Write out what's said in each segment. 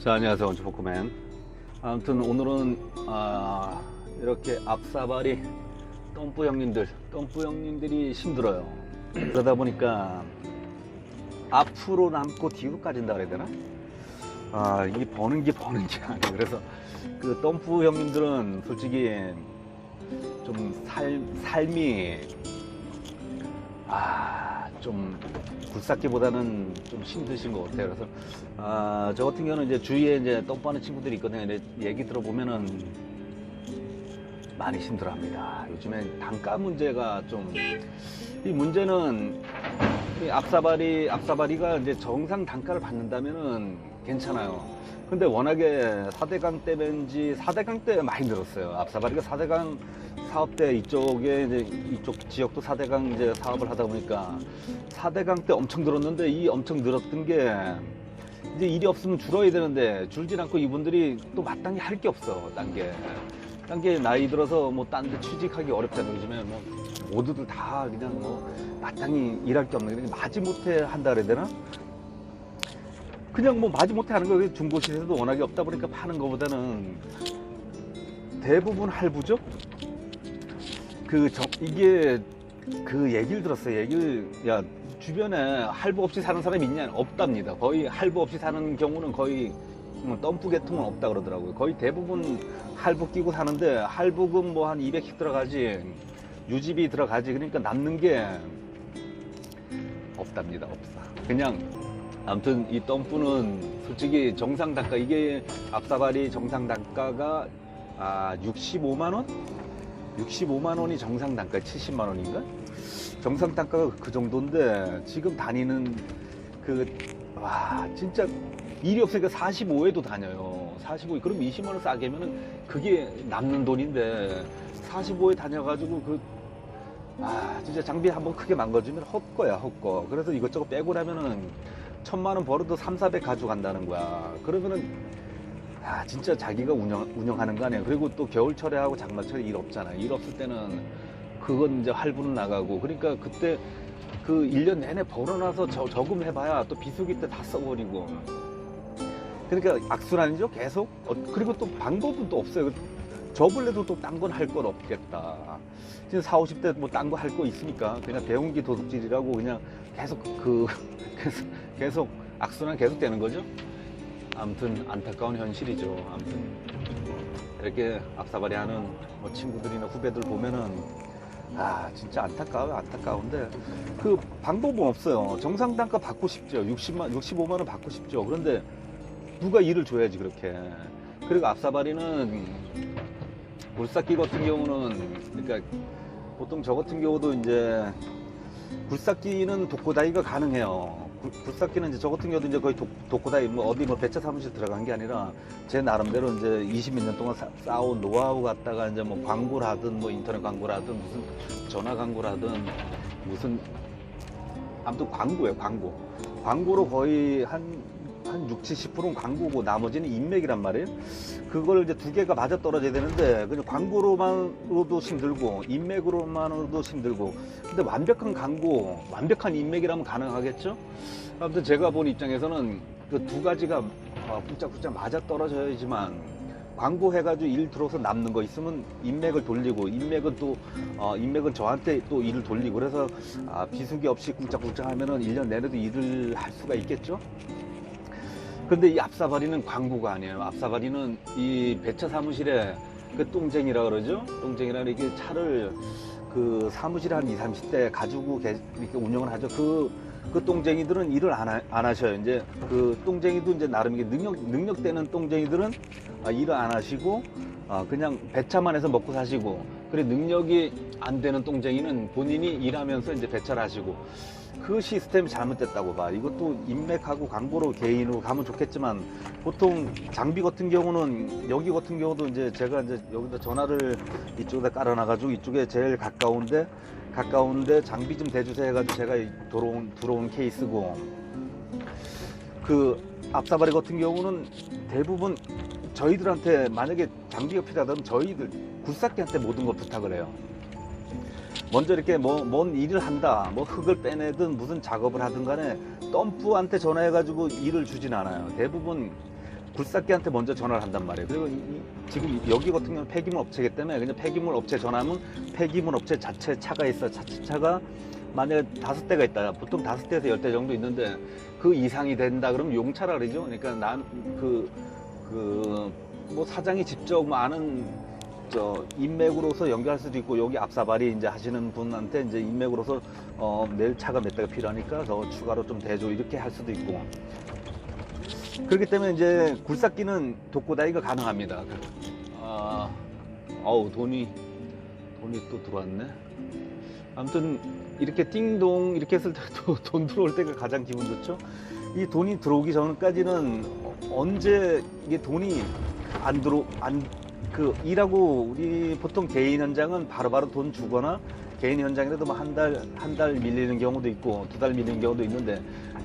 자, 안녕하세요. 원초포크맨. 아무튼 오늘은 이렇게 앞사발이 덤프 형님들이 힘들어요. 그러다 보니까 앞으로 남고 뒤로 까진다 그래야 되나? 이게 버는 게 아니에요. 그래서 그 덤프 형님들은 솔직히 좀 삶이 좀 굴삭기보다는 좀 힘드신 것 같아요. 그래서 저 같은 경우는 이제 주위에 이제 덤프하는 친구들이 있거든요. 근데 얘기 들어보면은 많이 힘들어합니다. 요즘에 단가 문제가 좀, 이 문제는 이 앞사바리가 이제 정상 단가를 받는다면은 괜찮아요. 근데 워낙에 4대강 때문인지 4대강 때 많이 늘었어요. 앞사바리가 4대강 사업 때 이쪽에 이제 이쪽 지역도 4대강 이제 사업을 하다 보니까 4대강 때 엄청 늘었는데, 이 엄청 늘었던 게 이제 일이 없으면 줄어야 되는데 줄진 않고 이분들이 또 마땅히 할 게 없어. 딴 게 나이 들어서 뭐 딴 데 취직하기 어렵잖아요. 요즘에 뭐 모두들 다 그냥 뭐 마땅히 일할 게 없는, 그냥 마지못해 한다 그래야 되나? 그냥 뭐 마지못해 하는 거예요. 중고시세도 워낙에 없다 보니까 파는 거보다는 대부분 할부죠. 이게 그 얘기를 들었어요. 야, 주변에 할부 없이 사는 사람이 있냐? 없답니다. 거의 할부 없이 사는 경우는 거의 덤프 계통은 없다 그러더라고요. 거의 대부분 할부 끼고 사는데, 할부금 뭐 한 200씩 들어가지, 유지비 들어가지, 그러니까 남는 게 없답니다. 없어. 그냥 아무튼 이 덤프는 솔직히 정상 단가, 이게 앞사발이 정상 단가가 65만원? 65만원이 정상 단가, 70만원인가? 정상 단가가 그 정도인데 지금 다니는 진짜 일이 없으니까 45에도 다녀요. 45에 그럼 20만원 싸게 하면은 그게 남는 돈인데 45에 다녀가지고 진짜 장비 한번 크게 망가지면 헛거야, 헛거. 그래서 이것저것 빼고 나면은 1000만원 벌어도 3, 400 가져간다는 거야. 그러면은 진짜 자기가 운영하는 거 아니야. 그리고 또 겨울철에 하고 장마철에 일 없잖아. 일 없을 때는 그건 이제 할부는 나가고, 그러니까 그때 그 1년 내내 벌어놔서 저금해봐야 또 비수기 때 다 써버리고, 그러니까 악순환이죠, 계속. 그리고 또 방법은 또 없어요. 접을래도 또 딴 건 할 건 없겠다. 지금 40, 50대 뭐 딴 거 할 거 있으니까 그냥 배운기 도둑질이라고 그냥 계속 악순환 계속 되는 거죠. 아무튼 안타까운 현실이죠. 아무튼 이렇게 앞사발이 하는 뭐 친구들이나 후배들 보면은 진짜 안타까운데 그 방법은 없어요. 정상 단가 받고 싶죠. 65만원 받고 싶죠. 그런데 누가 일을 줘야지 그렇게. 그리고 앞사발이는 굴삭기 같은 경우는, 그러니까 보통 저 같은 경우도 이제 굴삭기는 독고다이가 가능해요. 굴삭기는 이제 저 같은 경우도 이제 거의 독고다이, 어디 배차 사무실 들어간 게 아니라 제 나름대로 이제 20몇 년 동안 쌓아온 노하우 갖다가 이제 뭐 광고를 하든 뭐 인터넷 광고를 하든 무슨 전화 광고를 하든 무슨, 아무튼 광고예요, 광고로 거의 한 6, 70%는 광고고 나머지는 인맥이란 말이에요. 그걸 이제 두 개가 맞아 떨어져야 되는데 그냥 광고로만으로도 힘들고 인맥으로만으로도 힘들고, 근데 완벽한 광고, 완벽한 인맥이라면 가능하겠죠. 아무튼 제가 본 입장에서는 그 두 가지가 쿵짝쿵짝 맞아 떨어져야지만, 광고 해가지고 일 들어서 남는 거 있으면 인맥을 돌리고, 인맥은 저한테 또 일을 돌리고, 그래서 비수기 없이 쿵짝쿵짝 하면은 1년 내내도 일을 할 수가 있겠죠. 근데 이 앞사발이는 광고가 아니에요. 앞사발이는 이 배차 사무실에 그 똥쟁이라 그러죠. 똥쟁이라 이렇게 차를 그 사무실에 한 20, 30대 가지고 이렇게 운영을 하죠. 그 똥쟁이들은 일을 안 하셔요. 이제 그 똥쟁이도 이제 나름 이게 능력되는 똥쟁이들은 일을 안 하시고 그냥 배차만 해서 먹고 사시고, 그리고 능력이 안 되는 똥쟁이는 본인이 일하면서 이제 배차를 하시고, 그 시스템이 잘못됐다고 봐. 이것도 인맥하고 광고로 개인으로 가면 좋겠지만, 보통 장비 같은 경우는, 여기 같은 경우도 이제 제가 이제 여기다 전화를 이쪽에다 깔아놔가지고 이쪽에 제일 가까운데 장비 좀 대주세요 해가지고 제가 들어온 케이스고, 그 앞사발이 같은 경우는 대부분 저희들한테 만약에 장비가 필요하다면 저희들 굴삭기한테 모든 걸 부탁을 해요. 먼저 이렇게 뭔 일을 한다, 뭐 흙을 빼내든 무슨 작업을 하든 간에 덤프한테 전화해가지고 일을 주진 않아요. 대부분 굴삭기한테 먼저 전화를 한단 말이에요. 그리고 지금 여기 같은 경우는 폐기물 업체이기 때문에 그냥 폐기물 업체 전화하면 폐기물 업체 자체 차가 있어. 자체 차가 만약에 5대가 있다. 보통 5대에서 10대 정도 있는데 그 이상이 된다 그러면 용차라 그러죠. 그러니까 난 뭐 사장이 직접 뭐 아는 인맥으로서 연결할 수도 있고, 여기 앞사발이 이제 하시는 분한테 이제 인맥으로서 내일 차가 몇 대가 필요하니까 더 추가로 좀 대줘 이렇게 할 수도 있고. 그렇기 때문에 이제 굴삭기는 독고다이가 가능합니다. 돈이 또 들어왔네. 아무튼 이렇게 띵동 이렇게 했을 때도 돈 들어올 때가 가장 기분 좋죠. 이 돈이 들어오기 전까지는 언제 이게 돈이 일하고 우리 보통 개인 현장은 바로바로 돈 주거나, 개인 현장이라도 뭐 한 달 밀리는 경우도 있고 2달 밀리는 경우도 있는데,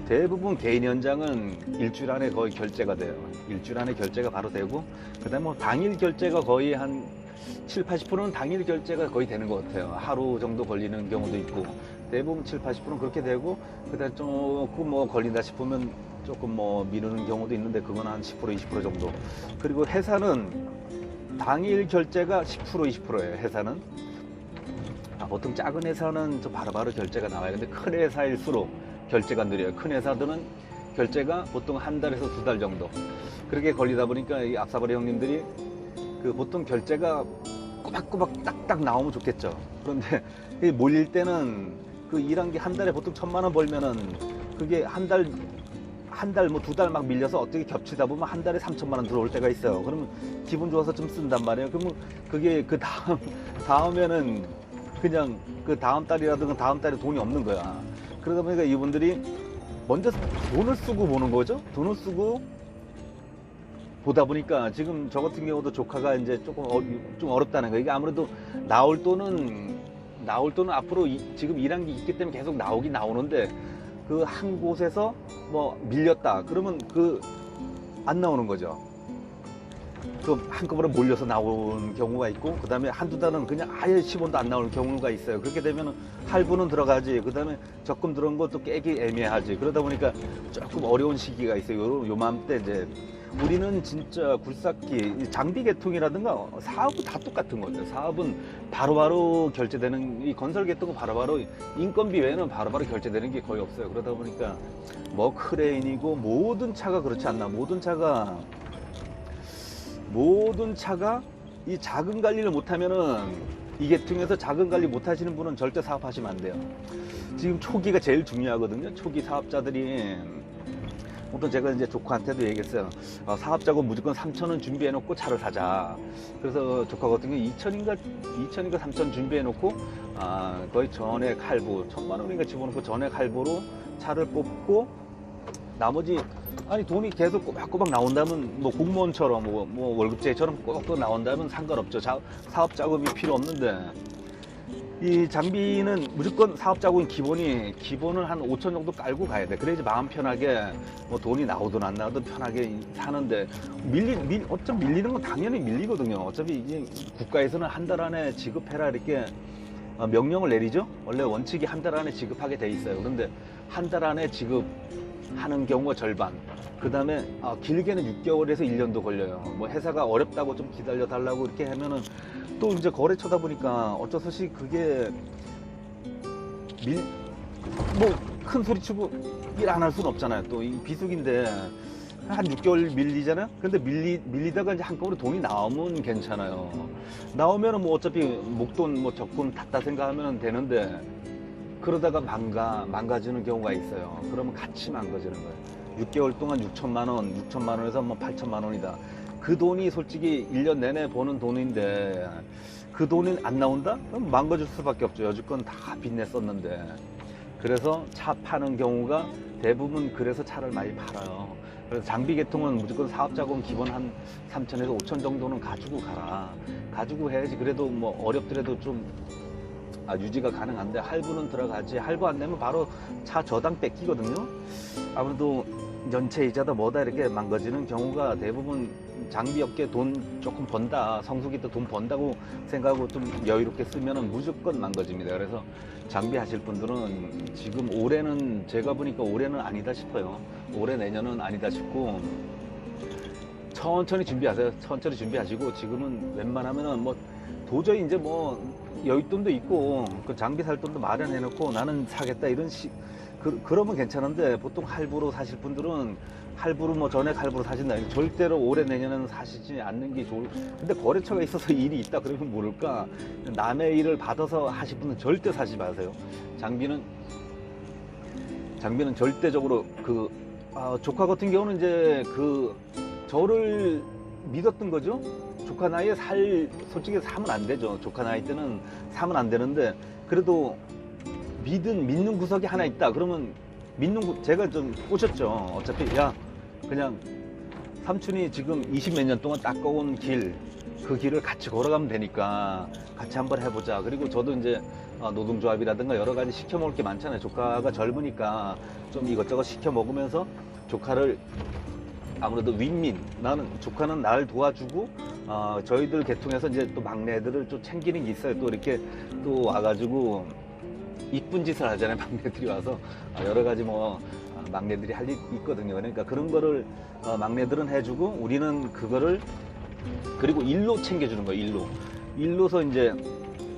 대부분 개인 현장은 일주일 안에 거의 결제가 돼요. 일주일 안에 결제가 바로 되고, 그 다음에 뭐 당일 결제가 거의 한 70~80%는 당일 결제가 거의 되는 것 같아요. 하루 정도 걸리는 경우도 있고, 대부분 70~80%는 그렇게 되고, 그 다음에 조금 뭐 걸린다 싶으면 조금 뭐 미루는 경우도 있는데, 그건 한 10%~20% 정도. 그리고 회사는 당일 결제가 10%~20%예요. 회사는. 보통 작은 회사는 좀 바로바로 결제가 나와요. 근데 큰 회사일수록 결제가 느려요. 큰 회사들은 결제가 보통 한 달에서 2달 정도 그렇게 걸리다 보니까 이 앞사버리 형님들이 보통 결제가 꼬박꼬박 딱딱 나오면 좋겠죠. 그런데 몰릴 때는 일한 게 한 달에 보통 1,000만 원 벌면은 그게 한 달 뭐 2달 막 밀려서 어떻게 겹치다 보면 한 달에 3,000만 원 들어올 때가 있어요. 그러면 기분 좋아서 좀 쓴단 말이에요. 그러면 그게 다음에는 그냥 다음 달이라든가 다음 달에 돈이 없는 거야. 그러다 보니까 이분들이 먼저 돈을 쓰고 보는 거죠. 돈을 쓰고 보다 보니까 지금 저 같은 경우도 조카가 이제 좀 어렵다는 거예요. 이게 아무래도 나올 돈은 앞으로 지금 일한 게 있기 때문에 계속 나오긴 나오는데, 한 곳에서 뭐 밀렸다 그러면 안 나오는 거죠. 한꺼번에 몰려서 나오는 경우가 있고, 그 다음에 한두 달은 그냥 아예 10원도 안 나오는 경우가 있어요. 그렇게 되면 할부는 들어가지, 그 다음에 적금 들어온 것도 깨기 애매하지. 그러다 보니까 조금 어려운 시기가 있어요. 요맘때 이제 우리는 진짜 굴삭기, 장비 계통이라든가 사업은 다 똑같은 거죠. 사업은 바로바로 결제되는, 이 건설 계통은 바로바로 인건비 외에는 바로바로 결제되는 게 거의 없어요. 그러다 보니까 뭐 크레인이고 모든 차가 그렇지 않나. 모든 차가 이 작은 관리를 못하면은, 이 계통에서 작은 관리 못하시는 분은 절대 사업하시면 안 돼요. 지금 초기가 제일 중요하거든요. 초기 사업자들이 보통 제가 이제 조카한테도 얘기했어요. 사업자고 무조건 3,000원 준비해놓고 차를 사자. 그래서 조카 같은 경우 2,000인가 3,000 준비해놓고 거의 전액 할부 1,000만 원인가 집어넣고 전액 할부로 차를 뽑고, 나머지 돈이 계속 꼬박꼬박 나온다면, 뭐 공무원처럼 뭐 월급제처럼 꼬박꼬박 나온다면 상관없죠. 사업 자금이 필요 없는데, 이 장비는 무조건 사업 자금 기본을 한 5천 정도 깔고 가야 돼. 그래야지 마음 편하게 뭐 돈이 나오든 안 나오든 편하게 사는데, 어차피 밀리는 건 당연히 밀리거든요. 어차피 이제 국가에서는 한 달 안에 지급해라 이렇게 명령을 내리죠. 원래 원칙이 한 달 안에 지급하게 돼 있어요. 그런데 한 달 안에 지급하는 경우가 절반. 그 다음에 길게는 6개월에서 1년도 걸려요. 뭐 회사가 어렵다고 좀 기다려 달라고 이렇게 하면은, 또 이제 거래처다 보니까 어쩔 수 없이 그게 큰 소리 치고 일 안 할 수는 없잖아요. 또 이 비수기인데 한 6개월 밀리잖아요. 근데 밀리다가 이제 한꺼번에 돈이 나오면 괜찮아요. 나오면은 뭐 어차피 목돈 뭐 적금 탔다 생각하면 되는데, 그러다가 망가지는 경우가 있어요. 그러면 같이 망가지는 거예요. 6개월 동안 6천만 원에서 뭐 8천만 원이다. 그 돈이 솔직히 1년 내내 버는 돈인데 그 돈이 안 나온다? 그럼 망가질 수밖에 없죠. 여지껏 다 빚내 썼는데. 그래서 차 파는 경우가 대부분 그래서 차를 많이 팔아요. 그래서 장비 계통은 무조건 사업자금 기본 한 3천에서 5천 정도는 가지고 가라. 가지고 해야지. 그래도 뭐 어렵더라도 좀 유지가 가능한데, 할부는 들어가지. 할부 안 내면 바로 차 저당 뺏기거든요. 아무래도 연체이자다 뭐다 이렇게 망가지는 경우가 대부분, 장비업계 돈 조금 번다, 성수기 때 돈 번다고 생각하고 좀 여유롭게 쓰면 무조건 망가집니다. 그래서 장비 하실 분들은 지금 올해는, 제가 보니까 올해는 아니다 싶어요. 올해 내년은 아니다 싶고, 천천히 준비하세요. 천천히 준비하시고 지금은 웬만하면은 뭐 도저히 이제 뭐 여윳돈도 있고 그 장비 살 돈도 마련해 놓고 나는 사겠다 이런 그러면 괜찮은데 보통 할부로 사실 분들은 할부로 뭐 전액 할부로 사신다. 절대로 올해 내년에는 사시지 않는 게 좋을. 근데 거래처가 있어서 일이 있다 그러면 모를까. 남의 일을 받아서 하실 분은 절대 사지 마세요. 장비는 절대적으로 조카 같은 경우는 이제 저를 믿었던 거죠. 조카 나이에 솔직히 사면 안 되죠. 조카 나이 때는 사면 안 되는데 그래도 믿는 구석이 하나 있다. 그러면 제가 좀 꼬셨죠. 어차피 그냥 삼촌이 지금 20몇 년 동안 닦아온 그 길을 같이 걸어가면 되니까 같이 한번 해보자. 그리고 저도 이제 노동조합이라든가 여러 가지 시켜 먹을 게 많잖아요. 조카가 젊으니까 좀 이것저것 시켜 먹으면서 조카를 아무래도 조카는 나를 도와주고 저희들 계통해서 이제 또 막내들을 좀 챙기는 게 있어요. 또 이렇게 또 와가지고 이쁜 짓을 하잖아요. 막내들이 와서 여러 가지 막내들이 할 일 있거든요. 그러니까 그런 거를 막내들은 해주고 우리는 그거를 그리고 일로 챙겨주는 거예요. 일로서 이제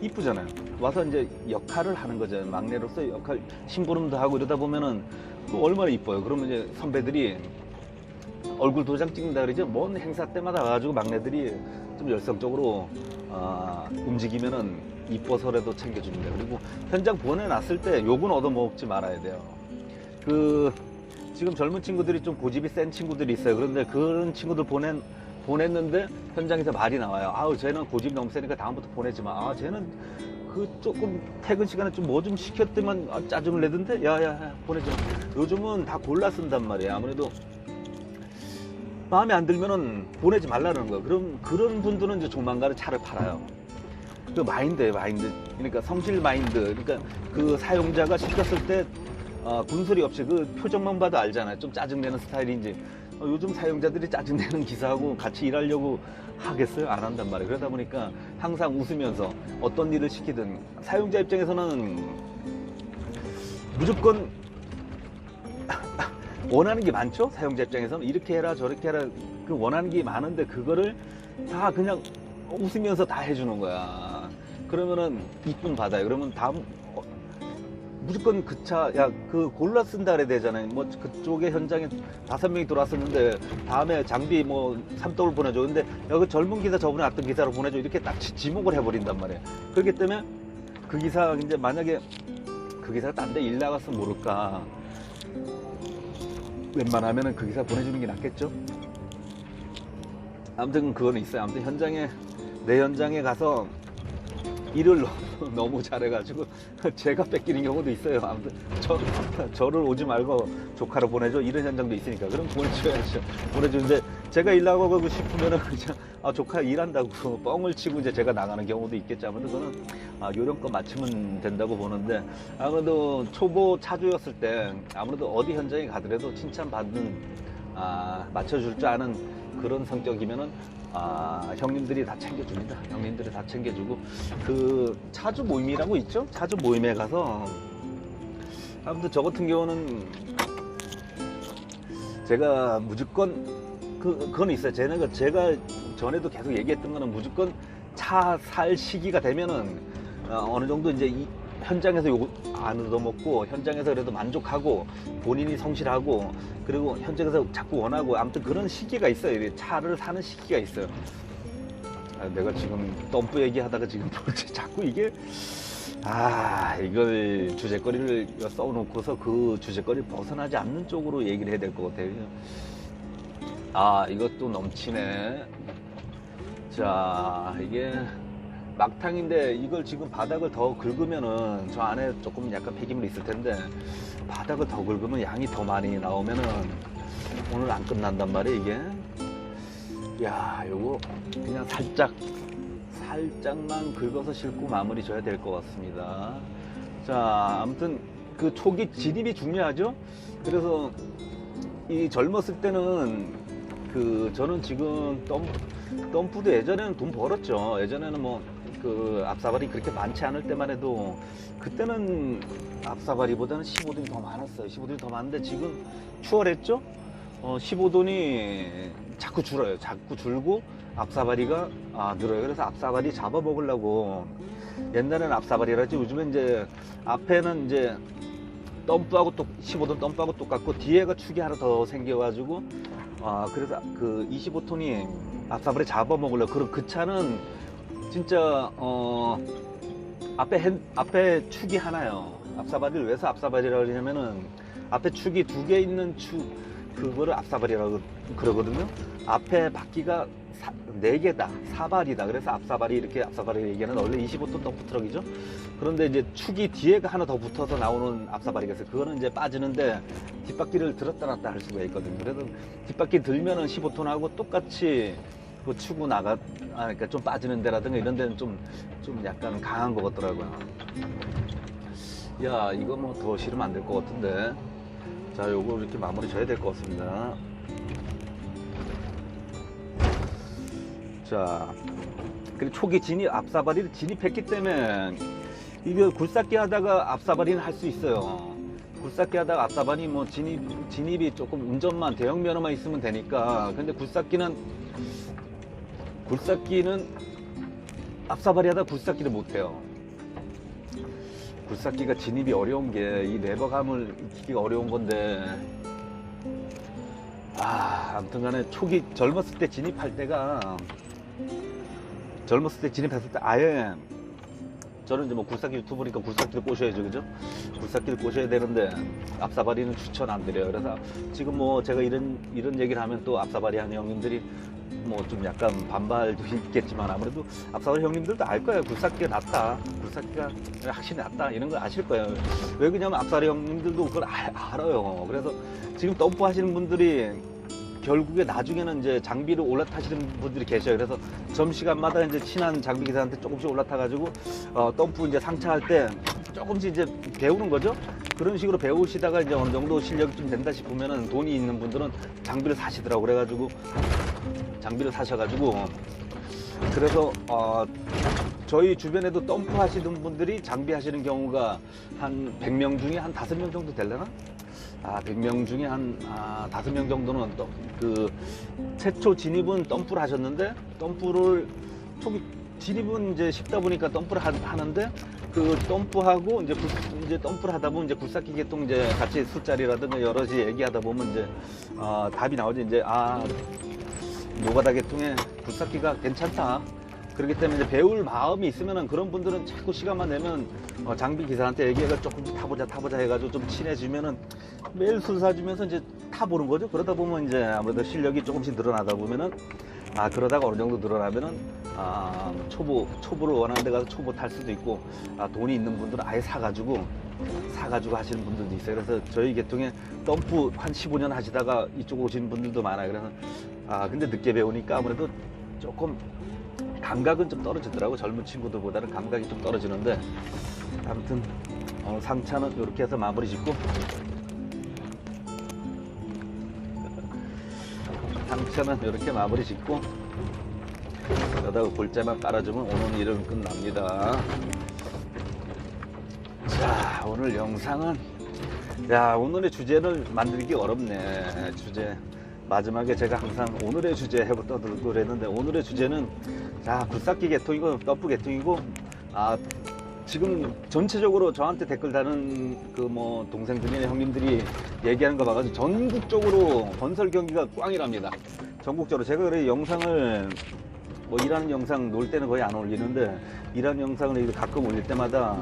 이쁘잖아요. 와서 이제 역할을 하는 거죠. 막내로서 역할 심부름도 하고 이러다 보면은 또 얼마나 이뻐요. 그러면 이제 선배들이 얼굴 도장 찍는다 그러죠. 뭔 행사 때마다 와가지고 막내들이 좀 열성적으로 움직이면은 이뻐서라도 챙겨줍니다. 그리고 현장 보내놨을 때 욕은 얻어먹지 말아야 돼요. 지금 젊은 친구들이 좀 고집이 센 친구들이 있어요. 그런데 그런 친구들 보냈는데 현장에서 말이 나와요. 쟤는 고집이 너무 세니까 다음부터 보내지 마. 쟤는 조금 퇴근 시간에 좀 뭐 좀 시켰더만 짜증을 내던데 야 보내지 마. 요즘은 다 골라 쓴단 말이에요. 아무래도 마음에 안 들면은 보내지 말라는 거예요. 그럼 그런 분들은 이제 조만간에 차를 팔아요. 그 마인드예요, 마인드. 그러니까 성실 마인드. 그러니까 그 사용자가 시켰을 때 군소리 없이 그 표정만 봐도 알잖아요. 좀 짜증내는 스타일인지. 요즘 사용자들이 짜증내는 기사하고 같이 일하려고 하겠어요? 안 한단 말이에요. 그러다 보니까 항상 웃으면서 어떤 일을 시키든 사용자 입장에서는 무조건 원하는 게 많죠? 사용자 입장에서는 이렇게 해라 저렇게 해라 원하는 게 많은데 그거를 다 그냥 웃으면서 다 해주는 거야. 그러면은 이쁨 받아요. 그러면 다음 무조건 그 차 골라 쓴다 그래야 되잖아요. 뭐 그쪽에 현장에 5명이 들어왔었는데 다음에 장비 삼떡을 보내줘. 근데 그 젊은 기사 저번에 왔던 기사로 보내줘. 이렇게 딱 지목을 해버린단 말이에요. 그렇기 때문에 그 기사 이제 만약에 그 기사가 딴 데 일 나갔으면 모를까. 웬만하면은 그 기사 보내주는 게 낫겠죠? 아무튼 그거는 있어요. 아무튼 내 현장에 가서 일을 너무 잘해가지고 제가 뺏기는 경우도 있어요. 아무튼 저를 오지 말고 조카로 보내줘 이런 현장도 있으니까 그럼 보내줘야죠. 보내주는데 제가 일 나가고 싶으면은 그냥 조카 일한다고 뻥을 치고 이제 제가 나가는 경우도 있겠죠. 아무튼 그거는 요령껏 맞추면 된다고 보는데 아무래도 초보 차주였을 때 아무래도 어디 현장에 가더라도 칭찬받는 맞춰줄 줄 아는 그런 성격이면은 형님들이 다 챙겨줍니다. 형님들이 다 챙겨주고 그 차주 모임이라고 있죠? 차주 모임에 가서 아무튼 저 같은 경우는 제가 무조건 그건 있어요. 제가 전에도 계속 얘기했던 거는 무조건 차 살 시기가 되면은 어느 정도 이제 현장에서 요거 안 얻어먹고 현장에서 그래도 만족하고 본인이 성실하고 그리고 현장에서 자꾸 원하고 아무튼 그런 시기가 있어요. 차를 사는 시기가 있어요. 내가 지금 덤프 얘기하다가 지금 자꾸 이게 이걸 주제거리를 써놓고서 그 주제거리를 벗어나지 않는 쪽으로 얘기를 해야 될 것 같아요. 이것도 넘치네. 자, 이게 막탕인데 이걸 지금 바닥을 더 긁으면은 저 안에 조금 약간 폐기물이 있을 텐데 바닥을 더 긁으면 양이 더 많이 나오면은 오늘 안 끝난단 말이에요. 이게 요거 그냥 살짝만 긁어서 싣고 마무리 져야 될 것 같습니다. 자, 아무튼 그 초기 진입이 중요하죠. 그래서 이 젊었을 때는 저는 지금 덤프도 예전에는 돈 벌었죠. 예전에는 앞사발이 그렇게 많지 않을 때만 해도 그때는 앞사발이보다는 15돈이 더 많았어요. 15돈이 더 많은데 지금 추월했죠? 15돈이 자꾸 줄어요. 자꾸 줄고 앞사발이가 늘어요. 그래서 앞사발이 잡아먹으려고 옛날에는 앞사발이라지 요즘은 이제 앞에는 이제 덤프하고 15톤 덤프하고 똑같고 뒤에가 축이 하나 더 생겨가지고 그래서 그 25톤이 앞사발이 잡아먹으려고 그런 그 차는 진짜 앞에 축이 하나요. 앞사발이를 왜서 앞사발이라고 하냐면은 앞에 축이 2개 있는 축 그거를 앞사발이라고 그러거든요. 앞에 바퀴가 4개다, 사발이다. 그래서 앞사발이 이렇게 앞사발이 얘기하는 원래 25톤 덤프 트럭이죠. 그런데 이제 축이 뒤에가 하나 더 붙어서 나오는 앞사발이겠어요. 그거는 이제 빠지는데 뒷바퀴를 들었다 놨다 할 수가 있거든요. 그래서 뒷바퀴 들면은 15톤하고 똑같이 그 추고 그러니까 좀 빠지는 데라든가 이런 데는 좀 약간 강한 것 같더라고요. 야, 이거 뭐 더 실으면 안 될 것 같은데. 자, 요거 이렇게 마무리 져야 될 것 같습니다. 자, 그리고 초기 앞사발이를 진입했기 때문에 이거 굴삭기 하다가 앞사발이는 할 수 있어요. 굴삭기 하다가 앞사발이 뭐 진입이 조금 운전만 대형 면허만 있으면 되니까. 근데 굴삭기는 앞사발이 하다가 굴삭기를 못해요. 굴삭기가 진입이 어려운 게 이 레버감을 익히기가 어려운 건데 아무튼 간에 초기 젊었을 때 진입했을 때 아예 저는 이제 뭐 굴삭기 유튜브니까 굴삭기를 꼬셔야죠, 그죠? 굴삭기를 꼬셔야 되는데 앞사발이는 추천 안 드려요. 그래서 지금 뭐 제가 이런 얘기를 하면 또 앞사발이 하는 형님들이 뭐 좀 약간 반발도 있겠지만 아무래도 앞사발 형님들도 알 거예요. 굴삭기가 낫다, 굴삭기가 확실히 낫다 이런 걸 아실 거예요. 왜 그러냐면 앞사발 형님들도 그걸 알아요. 그래서 지금 덤프 하시는 분들이 결국에 나중에는 이제 장비를 올라타시는 분들이 계셔요. 그래서 점시간마다 이제 친한 장비 기사한테 조금씩 올라타가지고 덤프 이제 상차할 때 조금씩 이제 배우는 거죠. 그런 식으로 배우시다가 이제 어느 정도 실력이 좀 된다 싶으면은 돈이 있는 분들은 장비를 사시더라고. 그래가지고 장비를 사셔가지고 그래서 저희 주변에도 덤프 하시는 분들이 장비 하시는 경우가 한 100명 중에 한 5명 정도 되려나? 100명 중에 한 5명 정도는 그 최초 진입은 덤프를 하셨는데 덤프를 초기 진입은 이제 쉽다 보니까 덤프를 하는데 그 덤프하고 이제 덤프를 하다 보면 이제 굴삭기 계통 이제 같이 술자리라든가 여럿이 얘기하다 보면 이제 답이 나오죠. 이제 노가다 계통에 굴삭기가 괜찮다. 그렇기 때문에 이제 배울 마음이 있으면은 그런 분들은 자꾸 시간만 내면 장비 기사한테 얘기해가 조금씩 타보자 해가지고 좀 친해지면은 매일 술 사주면서 이제 타보는 거죠. 그러다 보면 이제 아무래도 실력이 조금씩 늘어나다 보면은 그러다가 어느 정도 늘어나면은 초보를 원하는 데 가서 초보 탈 수도 있고 돈이 있는 분들은 아예 사가지고 하시는 분들도 있어요. 그래서 저희 계통에 덤프 한 15년 하시다가 이쪽 오시는 분들도 많아요. 그래서 근데 늦게 배우니까 아무래도 조금 감각은 좀 떨어지더라고. 젊은 친구들보다는 감각이 좀 떨어지는데 아무튼 상차는 이렇게 해서 마무리 짓고 상차는 이렇게 마무리 짓고 여기다가 골재만 깔아주면 오늘 일은 끝납니다. 자, 오늘 영상은 오늘의 주제를 만들기 어렵네. 주제 마지막에 제가 항상 오늘의 주제 해부터 들고 그랬는데 오늘의 주제는 굴삭기 계통이고 덤프 계통이고 지금 전체적으로 저한테 댓글 다는 그 뭐 동생들이나 형님들이 얘기하는 거 봐가지고 전국적으로 건설 경기가 꽝이랍니다. 전국적으로 제가 그래 영상을 뭐 일하는 영상 놀 때는 거의 안 올리는데 일하는 영상을 가끔 올릴 때마다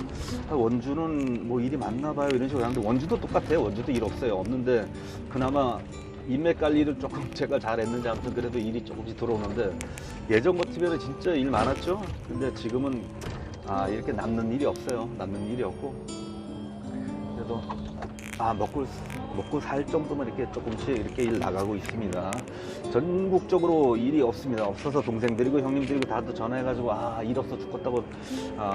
원주는 뭐 일이 많나 봐요 이런 식으로 하는데 원주도 똑같아요. 원주도 일 없어요. 없는데 그나마 인맥 관리를 조금 제가 잘했는지 아무튼 그래도 일이 조금씩 들어오는데 예전 같으면 진짜 일 많았죠. 근데 지금은 이렇게 남는 일이 없어요. 남는 일이 없고 그래도 먹고 살 정도만 이렇게 조금씩 이렇게 일 나가고 있습니다. 전국적으로 일이 없습니다. 없어서 동생들이고 형님들이고 다들 전화해가지고 일 없어 죽겠다고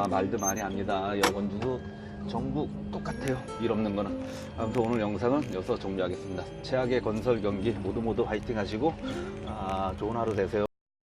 말도 많이 합니다. 원주도 전국 똑같아요. 일 없는 거는. 아무튼 오늘 영상은 여기서 종료하겠습니다. 최악의 건설 경기 모두 화이팅 하시고 좋은 하루 되세요.